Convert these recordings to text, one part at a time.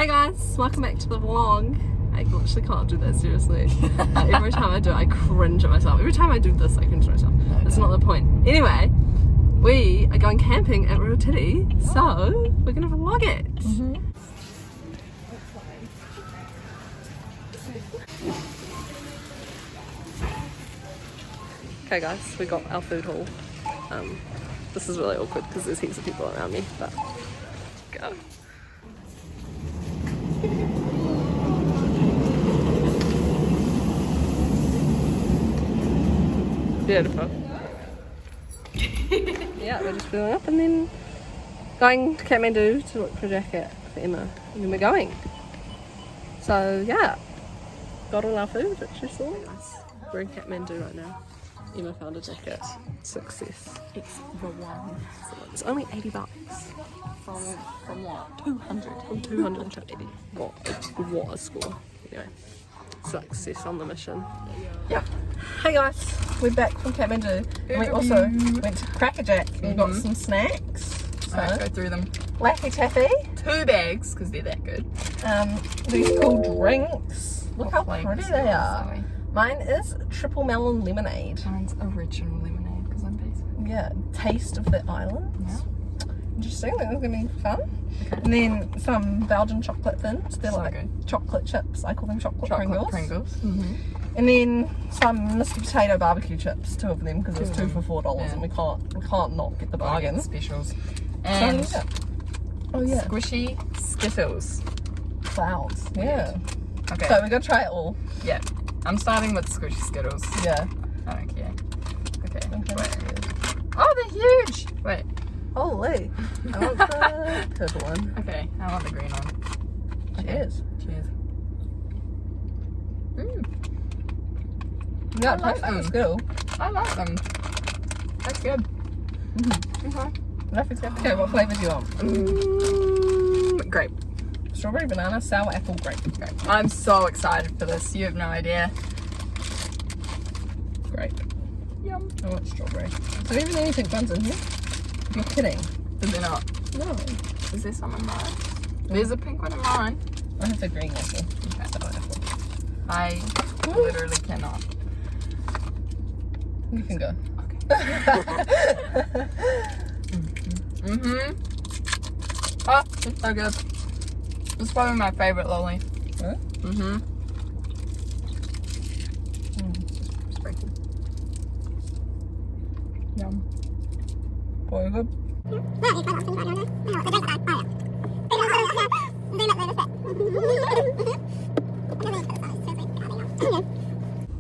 Hey guys, welcome back to the vlog. I literally can't do that seriously. Every time I do it, I cringe at myself. Every time I do this, I cringe at myself. That's not the point. Anyway, we are going camping at Ruatiti, so we're gonna vlog it. Okay guys, we got our food haul. This is really awkward because there's heaps of people around me, but go. Beautiful. Yeah, we're just filling up and then going to Kathmandu to look for a jacket for Emma, and then we're going. So yeah, got all our food, which you saw. We're in Kathmandu right now. Emma found a jacket. Success. It's the one. It's only $80. From what? 200. From 200 to 80. What a score. Anyway, success on the mission. Yeah. Hey guys, we're back from Kathmandu. And we also went to Crackerjack and got some snacks. So, alright, go through them. Laffy Taffy. 2 bags, because they're that good. These cool drinks. Look how pretty they are. Sorry. Mine is triple melon lemonade. Mine's original lemonade, because I'm basic. Yeah, taste of the islands. Yeah. Interesting, that's gonna be fun. Okay. And then some Belgian chocolate thins. They're So like good. chocolate chips. I call them chocolate Pringles. And then some Mr. Potato barbecue chips, 2 of them, because it's 2 for $4, Yeah. and we can't not get the bargain. Specials. And So, yeah. Oh yeah, squishy Skittles. clouds. Yeah. Okay. So we're gonna try it all. Yeah. I'm starting with squishy Skittles. Yeah. I don't care. Okay. Okay. Wait. Oh, they're huge! Wait. Holy. I want the purple one. Okay, I want the green one. Cheers. Cheers. Yeah, I it like tastes like a them. Skittle. I like them. That's good. Okay. Okay, what flavour do you want? Grape. Strawberry, banana, sour, apple, grape. I'm so excited for this. You have no idea. Grape. Yum. I want strawberry. Is there even any pink ones in here? You're kidding. Is there not? No. Is there some in mine? There's a pink one in mine. I have the green apple. Okay. Sour apple. I literally cannot. You can go. Oh, it's so good. It's probably my favorite lolly. Huh? Sprinkle. Yum. Boy, good.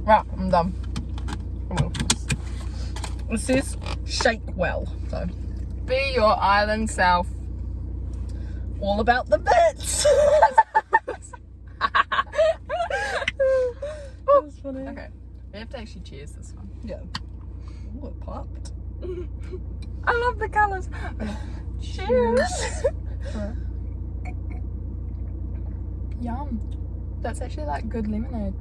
Right, I'm done. It says shake well, so Be your island self. all about the bits. That's funny. Okay. We have to actually cheers this one. Yeah. Ooh, it popped. I love the colours. Cheers. Yum. That's actually like good lemonade.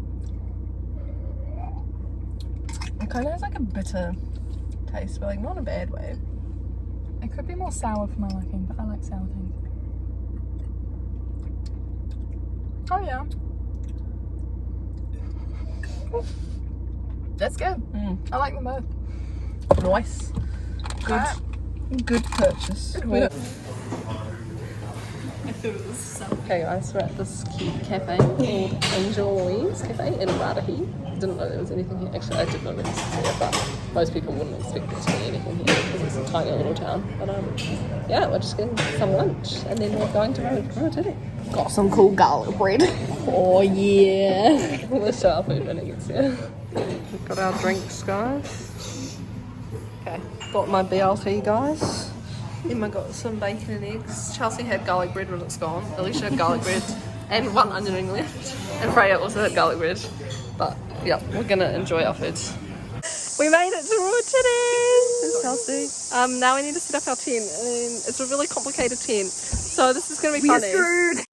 It kind of has like a bitter taste, but like not in a bad way. It could be more sour for my liking, but I like sour things. Oh yeah. That's good. I like them both. Nice. Good purchase. Good work. Okay guys, we're at this cute cafe called Angel Louise Cafe in Ruatiti. Didn't know there was anything here. Actually, I did know there was here, but most people wouldn't expect there to be anything here because it's a tiny little town. But yeah, we're just getting some lunch and then we're going to Ruatiti. Got some cool garlic bread. Oh yeah. We'll show our food when it gets here. We've got our drinks, guys. Okay, got my BLT, guys. Emma got some bacon and eggs. Chelsea had garlic bread when it's gone. Alicia had garlic bread and 1 onion ring left. And Freya also had garlic bread. But yeah, we're gonna enjoy our food. We made it to Ruatiti! There's Chelsea. Now we need to set up our tent, and it's a really complicated tent. So this is gonna be funny. We're screwed.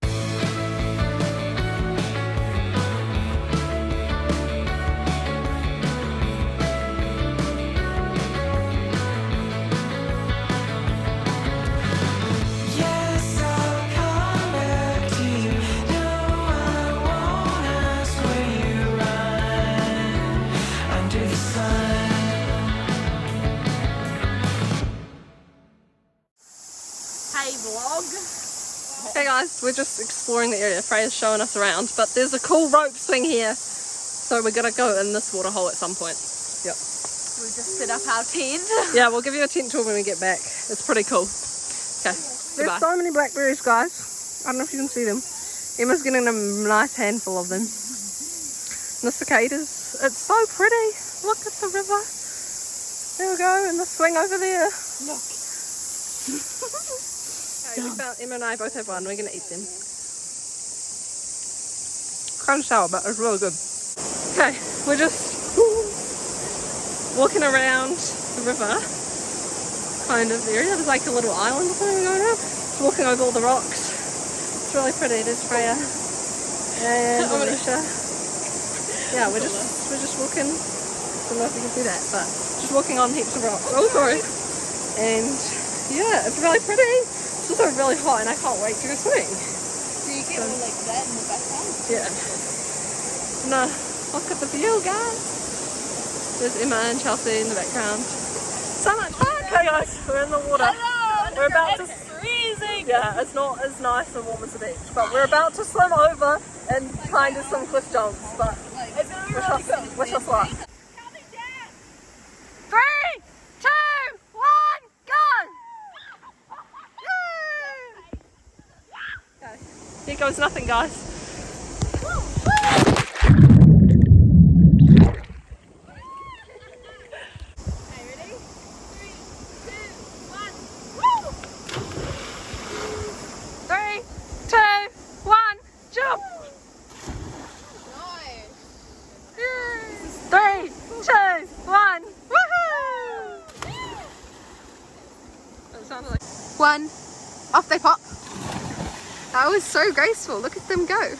Yes, I'll come back to you. vlog. Okay guys, we're just exploring the area. Freya's showing us around, but there's a cool rope swing here, so we're gonna go in this water hole at some point. Yep. We just set up our tent. Yeah, we'll give you a tent tour when we get back. It's pretty cool. Okay. There's so many blackberries, guys. I don't know if you can see them. Emma's getting a nice handful of them. And the cicadas. It's so pretty. Look at the river. There we go, and the swing over there. Look. Okay, we found, Emma and I both have one. We're going to eat them. Kind of sour, but it's really good. Okay, we're just walking around the river kind of area. There's like a little island or something going on. Just walking over all the rocks. It's really pretty. There's Freya and Alicia. Yeah, we're just walking. I don't know if you can see that, but just walking on heaps of rocks. Oh, sorry. And yeah, it's really pretty. It's also really hot, and I can't wait to go swimming. Do you get all like that in the background? Yeah. No, look at the view, guys. There's Emma and Chelsea in the background. So much fun. Okay, guys, we're in the water. Hello. We're about to. Freezing. Yeah, it's not as nice and warm as the beach, but we're about to swim over and try and do some cliff jumps. But It's gonna be really cool. wish us luck. 3, 2, 1, go! Okay. Here goes nothing, guys. One, off they pop. That was so graceful. Look at them go.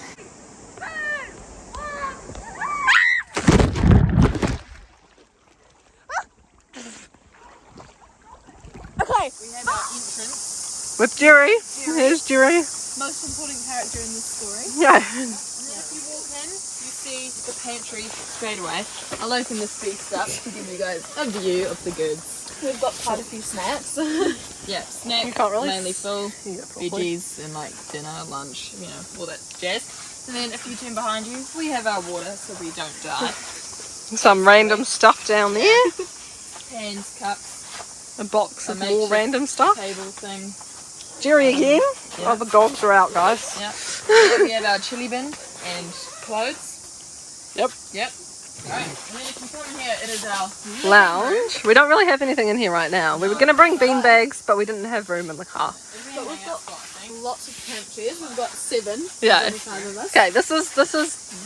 Okay. We have our entrance. With Jerry. Here's Jerry. Most important character in this story. Yeah. And then if you walk in, you see the pantry straight away. I'll open this beast up to give you guys a view of the goods. We've got quite a few snacks. Yeah, snacks, You can't really mainly full, see it properly. veggies and like dinner, lunch, you know, all that jazz. And then if you turn behind you, we have our water so we don't die. Some random stuff down there. Pans, cups, A box A of more makeshift random stuff. table thing. Jerry again. Yeah. Oh, the dogs are out, guys. Yeah. Then we have our chili bin and clothes. Yep. Yep. Right. And then if you come in here, it is our Lounge. We don't really have anything in here right now. We were going to bring bean bags, but we didn't have room in the car. But we've got lots of camp chairs. We've got 7. Yeah. Every 5 of us. Okay, this is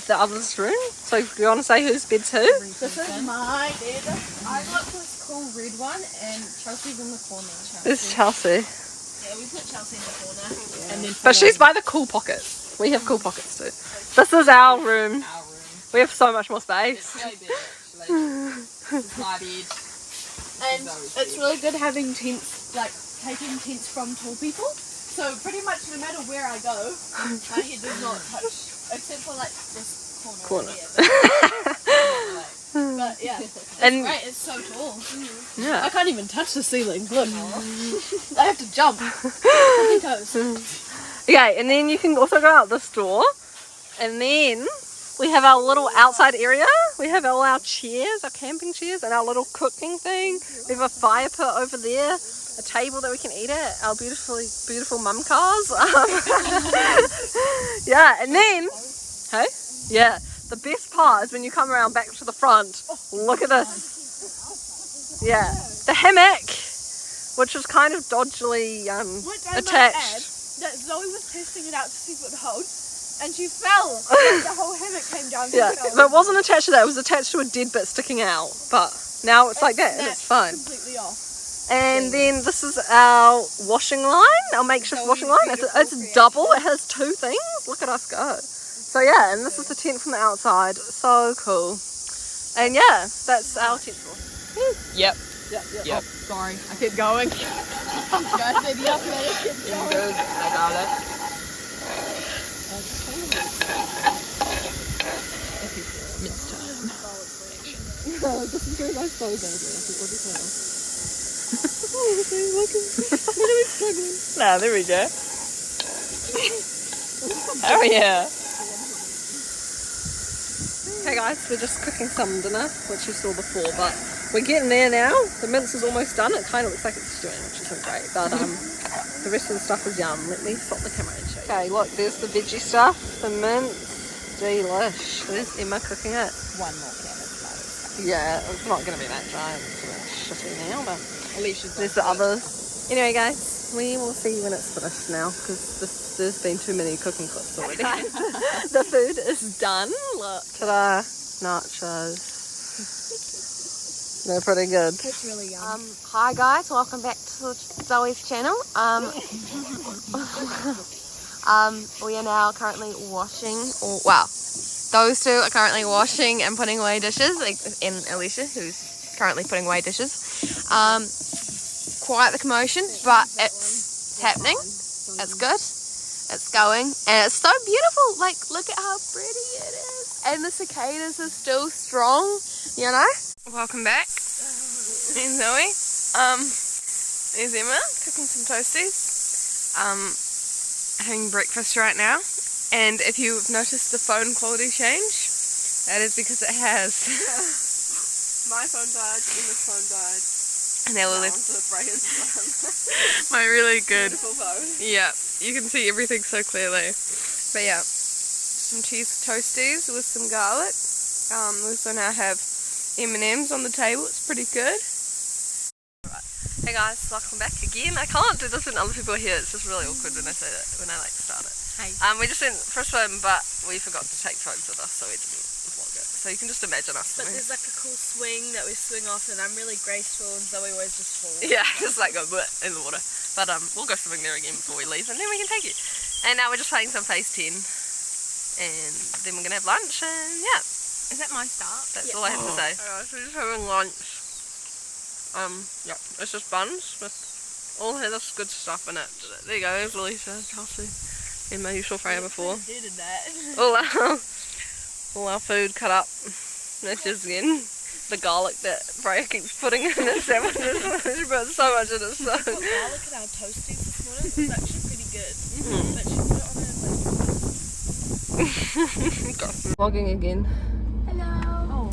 the other's room. So do you want to say whose bed's who? This is my bed. I got this cool red one, and Chelsea's in the corner. This is Chelsea. Yeah, we put Chelsea in the corner. Yeah. And then But she's by the cool pocket. We have cool pockets too. This is our room. our room. We have so much more space. It's my bed, actually. This is my bed. And it's really good having tents, like taking tents from tall people. So pretty much no matter where I go, my head does not touch, except for like this corner. But yeah, it's And- great. It's so tall. Yeah. I can't even touch the ceiling. Look, I have to jump. 10 toes. Okay, and then you can also go out this door, and then we have our little outside area. We have all our chairs, our camping chairs, and our little cooking thing. We have a fire pit over there, a table that we can eat at, our beautiful mum cars. Yeah, and then, hey, yeah, the best part is when you come around back to the front. Look at this. Yeah, the hammock, which is kind of dodgily attached. That Zoe was testing it out to see if it would hold, and she fell. And the whole hammock came down. Yeah, but it wasn't attached to that. It was attached to a dead bit sticking out. But now it's like that, and it's fine. Completely off. And then this is our washing line, our makeshift washing line. It's double. It has 2 things. Look at us go. So yeah, and this is the tent from the outside. So cool. And yeah, that's our tent floor. Yep. Yep. Yep. Oh, sorry, I kept going. Guys, maybe up there. Keep going. I got it. It's time. This is going to go so badly. I think we'll just Nah, there we go. Oh yeah. Hey guys, we're just cooking some dinner, which you saw before, but we're getting there now. The mince is almost done. It kind of looks like it's stewing, which isn't great, but the rest of the stuff is yum. Let me swap the camera and show you. Okay, look, there's the veggie stuff, the mince, delish. There's Emma cooking it. One more can of tomatoes. Yeah, it's not going to be that dry. It's a bit shitty now, but Alicia's there's the others. Anyway, guys, we will see when it's finished now, because there's been too many cooking clips already. The food is done. Look. Ta-da. Nachos. They're pretty good. It's really yum. Hi guys, welcome back to Zoe's channel. We are now currently washing, those two are currently washing and putting away dishes, and Alicia, who's currently putting away dishes. Quite the commotion, but it's happening. It's good. It's going, and it's so beautiful. Like, look at how pretty it is. And the cicadas are still strong, you know? Welcome back. There's Zoe. There's Emma cooking some toasties. Having breakfast right now. And if you've noticed the phone quality change, that is because it has. My phone died, Emma's phone died. And they were left my really good beautiful phone. Yeah, you can see everything so clearly. But yeah, some cheese toasties with some garlic. We also now have M&Ms on the table. It's pretty good. Right. Hey guys, welcome back again. I can't do this when other people are here. It's just really awkward when I say that, when I like start it. Hey. We just went for a swim, but we forgot to take phones with us, so we didn't vlog it. So you can just imagine us. But there's like a cool swing that we swing off, and I'm really graceful, and Zoe always just falls. Yeah, just like go bleh in the water. But we'll go swimming there again before we leave, and then we can take you. And now we're just playing some Phase 10, and then we're gonna have lunch, and yeah. Is that my start? That's all I have to say. Alright, so we're just having lunch. Yeah, it's just buns with all of this good stuff in it. There you go, there's Alicia, Chelsea, and my usual Freya before. Who did that? All our food cut up. Dishes again. The garlic that Freya keeps putting in the sandwiches. She put so much in it. So. We put garlic in our toasties this morning. It was actually pretty good. But she put it on her Vlogging again. Hello.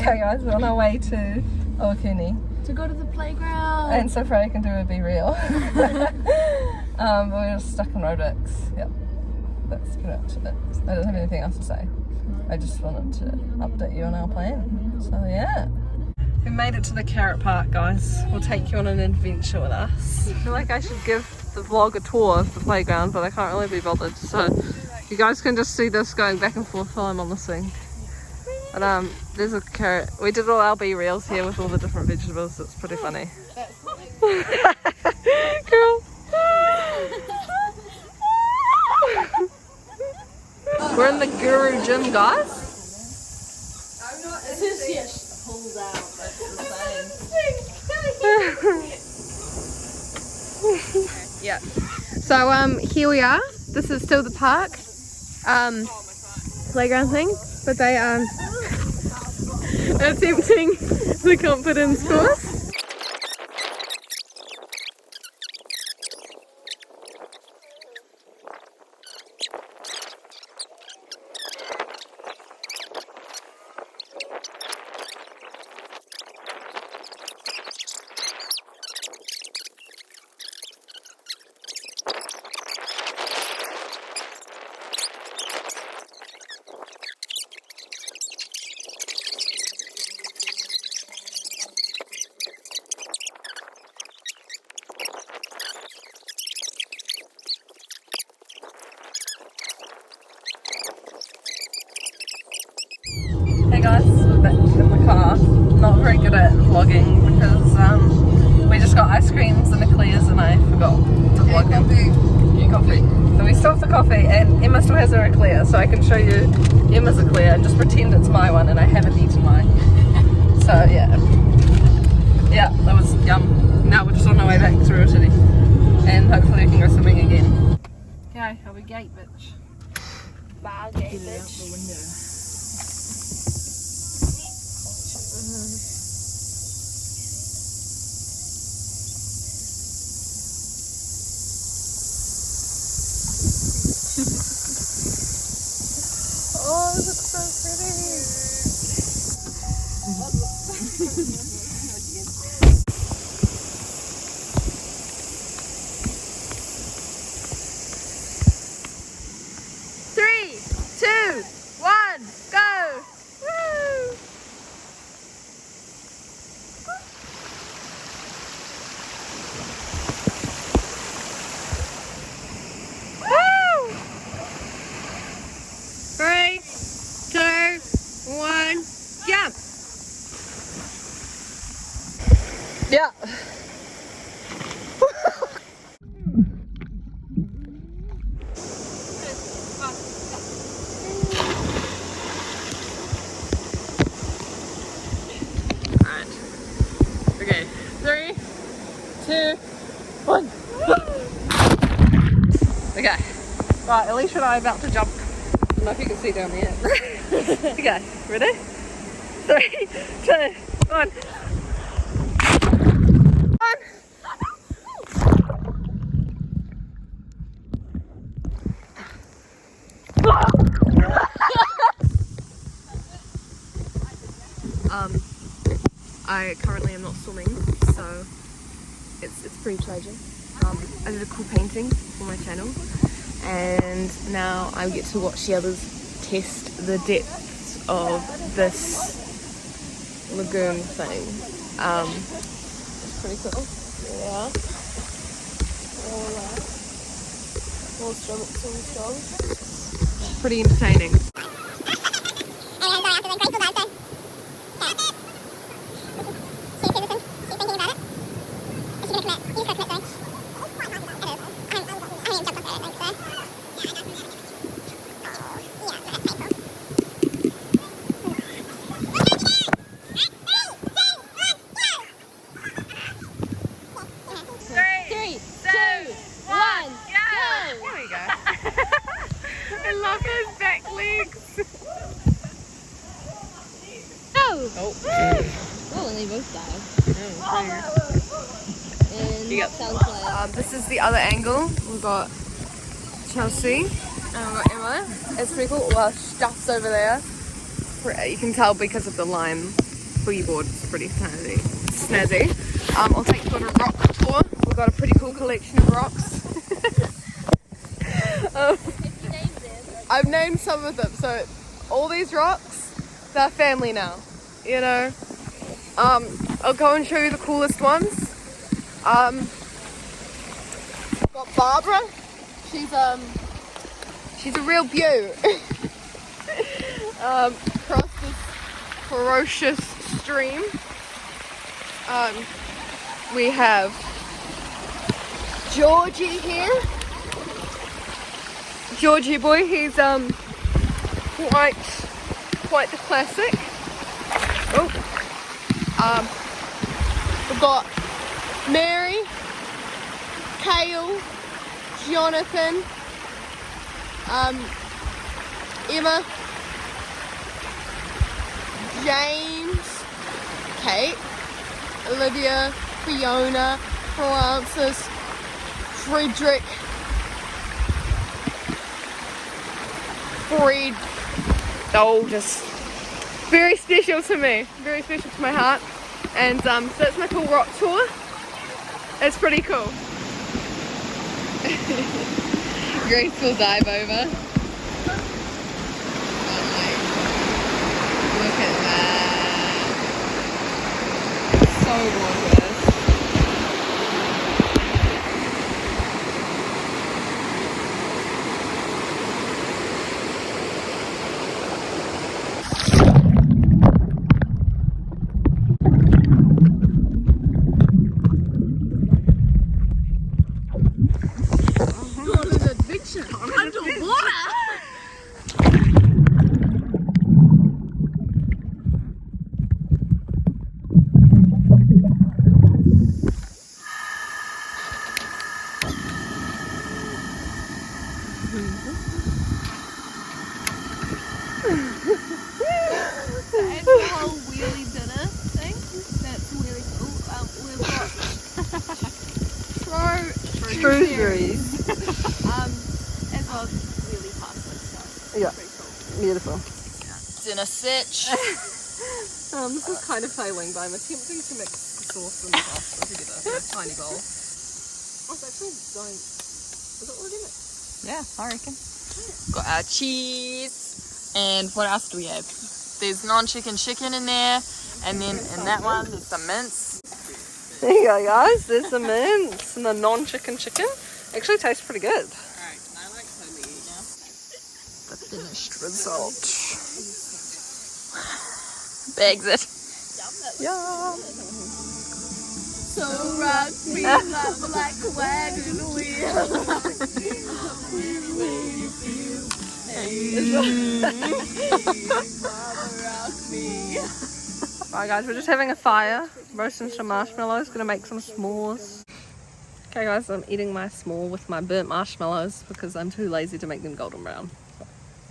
Okay guys, we're on our way to Owakuni. To go to the playground. And so Freya can do a Be Real. But we're just stuck in roadworks. Yep. That's pretty much it. I don't have anything else to say. I just wanted to update you on our plan. So yeah. We made it to the carrot park, guys. We'll take you on an adventure with us. I feel like I should give the vlog a tour of the playground, but I can't really be bothered. So you guys can just see this going back and forth while I'm on the swing. But there's a carrot. We did all our Be Reals here with all the different vegetables. It's pretty funny. Girl. We're in the Guru gym, guys. pulls out. That's the same. Yeah. So here we are. This is still the park playground thing, but they are attempting the confidence course. Hey guys, we're back in the car. Not very good at vlogging because we just got ice creams and eclairs and I forgot to vlog them. Yeah, coffee. So we stopped for coffee and Emma still has her eclair, so I can show you Emma's eclair and just pretend it's my one and I haven't eaten mine. So yeah. Yeah, that was yum. Now we're just on our way back through Ruatiti and hopefully we can go swimming again. Okay, how we gate, bitch. Bye, gate, bitch. Three, two, one, go! Woo! Woo! 3, 2, 1, jump! Yeah. Alright. Okay. 3, 2, 1. Okay. Right, Alicia and I are about to jump. I don't know if you can see down there. Okay, ready? 3, 2, 1. I currently am not swimming, so it's pretty tragic. I did a cool painting for my channel, and now I get to watch the others test the depths of this lagoon thing. It's pretty cool. Yeah. All strong. Pretty entertaining. I love his back legs. Oh. Oh, and they both died. And Yep. sounds like This is the other angle. We've got Chelsea and we've got Emma. It's pretty cool. Well, stuff's over there. You can tell because of the lime boogie board. It's pretty snazzy. I'll take you on a rock tour. We've got a pretty cool collection of rocks. I've named some of them. So all these rocks, they're family now. You know. I'll go and show you the coolest ones. Got Barbara. She's a real beaut. Across this ferocious stream. We have Georgie here. Georgie boy, he's quite the classic. Oh. We've got Mary, Kale, Jonathan, Emma, James, Kate, Olivia, Fiona, Francis, Frederick, Fred. Oh, just very special to me, very special to my heart. And so that's my cool rock tour. It's pretty cool. graceful dive over. Look at that. So gorgeous. Strawberries. As well as wheelie pasta stuff. Yeah. Pretty cool. Beautiful. Dinner sitch. This is kind of failing, but I'm attempting to mix the sauce and the pasta together in a tiny bowl. Oh, it's actually going... Is it already mixed? Yeah, I reckon. Got our cheese. And what else do we have? There's non-chicken chicken in there. And then in that one, there's some mince. There you go, guys. There's the mince and the non-chicken chicken. Actually tastes pretty good. Alright, I like totally eat now. The finished result. Bags it. Yum. So rock me like a wagon wheel. Right guys, we're just having a fire, roasting some marshmallows, gonna make some s'mores. Okay guys, I'm eating my s'more with my burnt marshmallows because I'm too lazy to make them golden brown.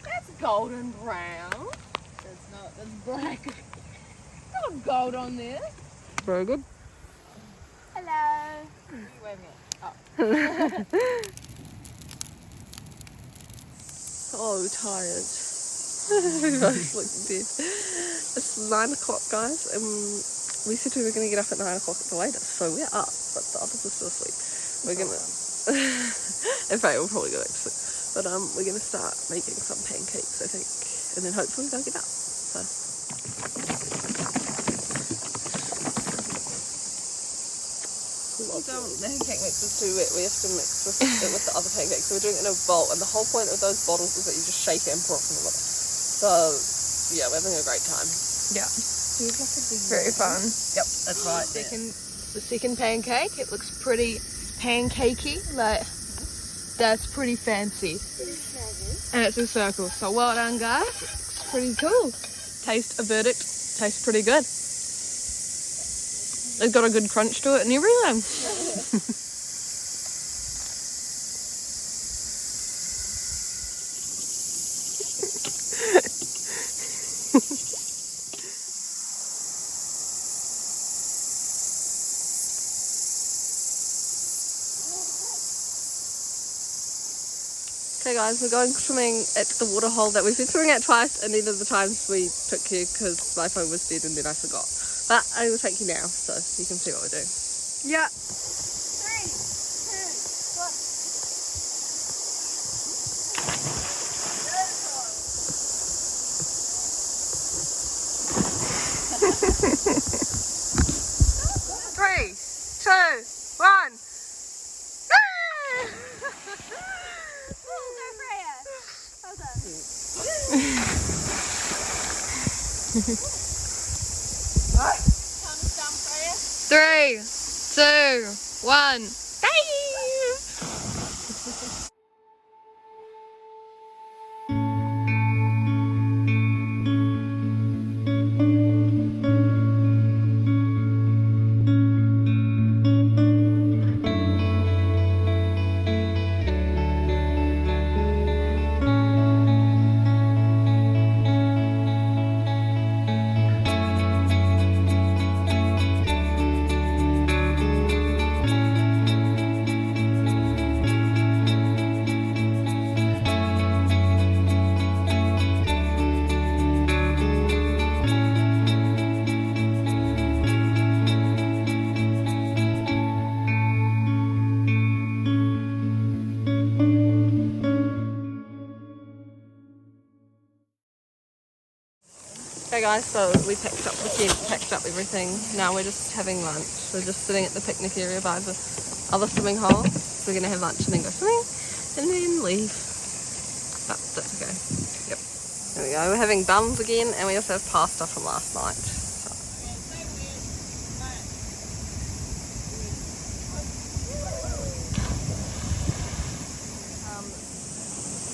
That's golden brown. That's not, that's black. Got gold on there. Very good. Hello. You waving at? Oh. So tired. We both look dead. It's 9 o'clock guys, and we said we were going to get up at 9 o'clock at the latest, so we're up, but the others are still asleep. We're going to, in fact we'll probably go back to sleep, but we're going to start making some pancakes I think, and then hopefully they'll get up. So. The pancake mix is too wet, we have to mix it with the other pancakes, so we're doing it in a bowl, and the whole point of those bottles is that you just shake it and pour it from the bottom. So yeah, we're having a great time. Yeah. Very fun. Yep, that's right. The second pancake, it looks pretty pancakey, like that's pretty fancy. And it's a circle, so well done guys. It's pretty cool. Taste a verdict, tastes pretty good. It's got a good crunch to it and everything. Okay guys, we're going swimming at the waterhole that we've been swimming at twice, and neither of the times we took you because my phone was dead and then I forgot. But I will take you now so you can see what we're doing. Yeah. 3, 2, 1. Thumbs down, Freya. 3, 2, 1. Bye. Okay guys, so we packed up the tent, packed up everything. Now we're just having lunch. We're just sitting at the picnic area by the other swimming hole. So we're going to have lunch and then go swimming and then leave. But that's okay. Yep. There we go. We're having buns again, and we also have pasta from last night. So.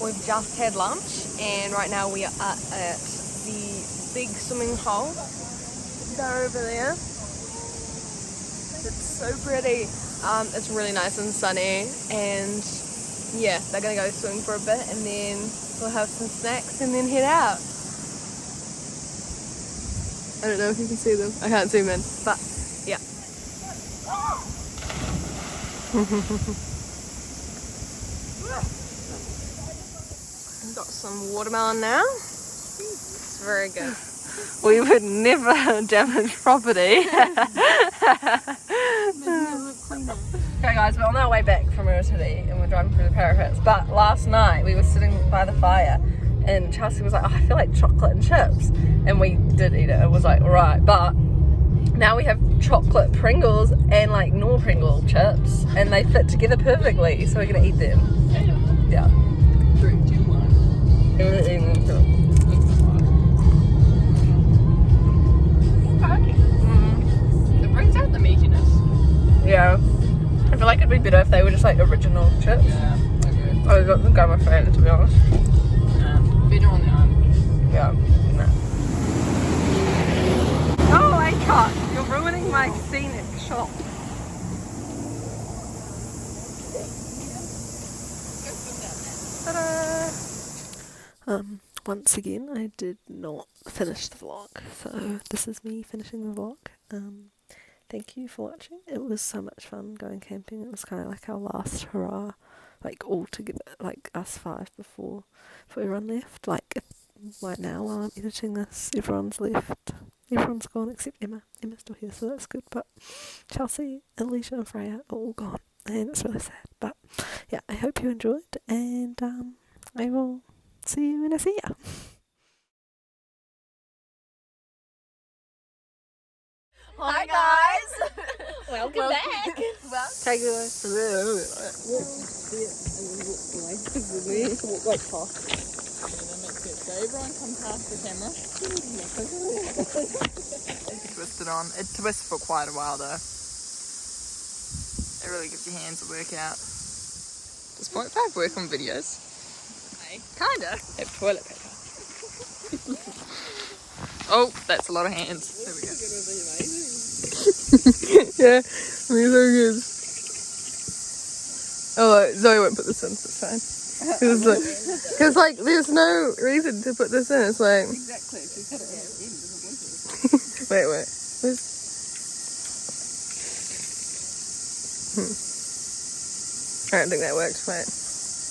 We've just had lunch and right now we are at the big swimming hole. They're over there. It's so pretty. It's really nice and sunny, and yeah, they're gonna go swim for a bit and then we'll have some snacks and then head out. I don't know if you can see them. I can't zoom in, but yeah. Got some watermelon now. It's very good. We would never damage property. Okay guys, we're on our way back from Ruatiti and we're driving through the parapets. But last night we were sitting by the fire and Chelsea was like, oh, I feel like chocolate and chips. And we did eat it. It was like, alright. But now we have chocolate Pringles and like normal Pringle chips and they fit together perfectly. So we're going to eat them. Yeah. 3, 2, 1. And we're eating them too. It brings out the meatiness. Yeah. I feel like it'd be better if they were just like original chips. Yeah, I agree. I got the gum afraid, to be honest. Yeah, better on the arm. Yeah. No. Oh, Acut, you're ruining my scenic shot. Ta-da! Once again, I did not finish the vlog, so this is me finishing the vlog. Thank you for watching. It was so much fun going camping. It was kind of like our last hurrah, like all together, like us 5 before everyone left. Like right now while I'm editing this, everyone's left. Everyone's gone except Emma. Emma's still here, so that's good. But Chelsea, Alicia and Freya are all gone, and it's really sad. But yeah, I hope you enjoyed, and I will see you when I see ya. Hi guys! Welcome back. Take it away. So everyone come past the camera. Twist it on. It twists for quite a while though. It really gives your hands a workout. Does 0.5 work on videos? Hey. Kinda. Have toilet paper. Oh, that's a lot of hands. There we go. Yeah, these are good. Oh, Zoe won't put this in, so it's fine. Because like, there's no reason to put this in. It's like exactly. Wait. Where's... I don't think that worked. Wait.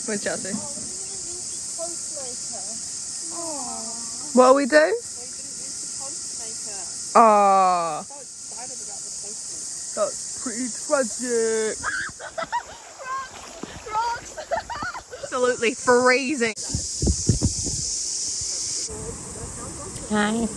Where's Chelsea? What we do? Ah. That's pretty tragic. Rocks. Absolutely freezing. Hi.